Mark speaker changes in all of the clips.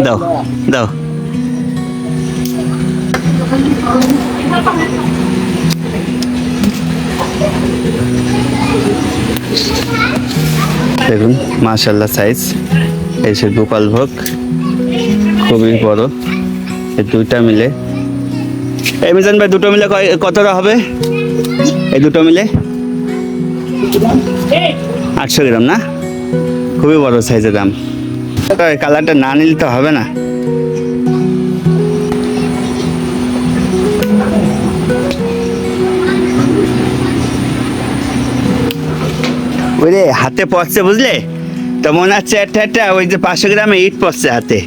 Speaker 1: দাও দাও। দেখুন মাশাআল্লাহ সাইজ, এই সে গোপাল ভোগ খুবই বড়। এই দুইটা মিলে, এই মিজান ভাই দুটো মিলে কতটা হবে? এই দুটো মিলে 800 গ্রাম না? খুবই বড় সাইজের দাম। কালারটা না নিলে তো হবে না। ওই রে হাতে পড়ছে বুঝলে, তো মনে হচ্ছে একটা ওই যে 500 গ্রামে ইট পড়ছে হাতে,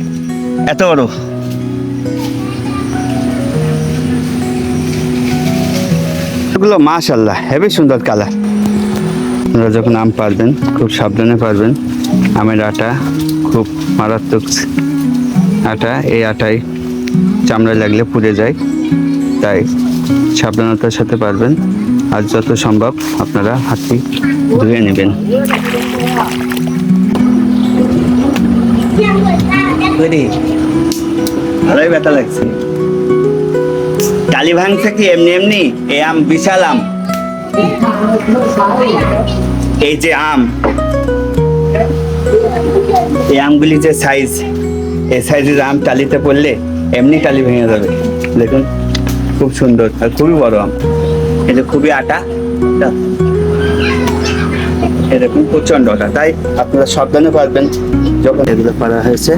Speaker 1: এত বড়। এগুলো মাশাআল্লাহ হেবি সুন্দর কালার। আপনারা যখন আম পারবেন খুব সাবধানে পারবেন। আমের আটা খুব মারাত্মক আটা, এই আটায় চামড়ায় লাগলে পুড়ে যায়, তাই সাবধানতার সাথে পারবেন। আর যত সম্ভব আপনারা হাতটি ধুয়ে নেবেন। ভালোই ব্যথা লাগছে। টালি ভাঙছে কি এমনি এমনি? এই আম বিশাল আম। এই যে আম, এই আমগুলি যে সাইজ, এই সাইজের আম টালিতে পড়লে এমনি টালি ভেঙে যাবে। দেখুন খুব সুন্দর আর খুবই বড় আম। এটা খুবই আটা, এরকম প্রচন্ড আটা, তাই আপনারা সাবধানে পারবেন যখন এগুলো পারা হয়েছে।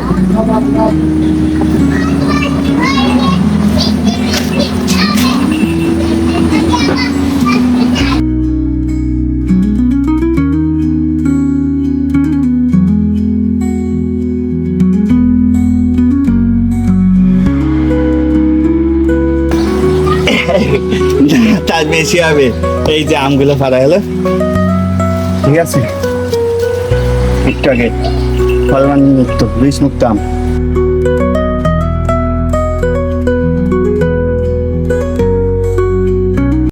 Speaker 1: তার বেশি হবে। এই যে আমগুলো পারা হলো, ঠিক আছে, একটু আগে ফলমান মুক্ত, বিষ মুক্ত আম।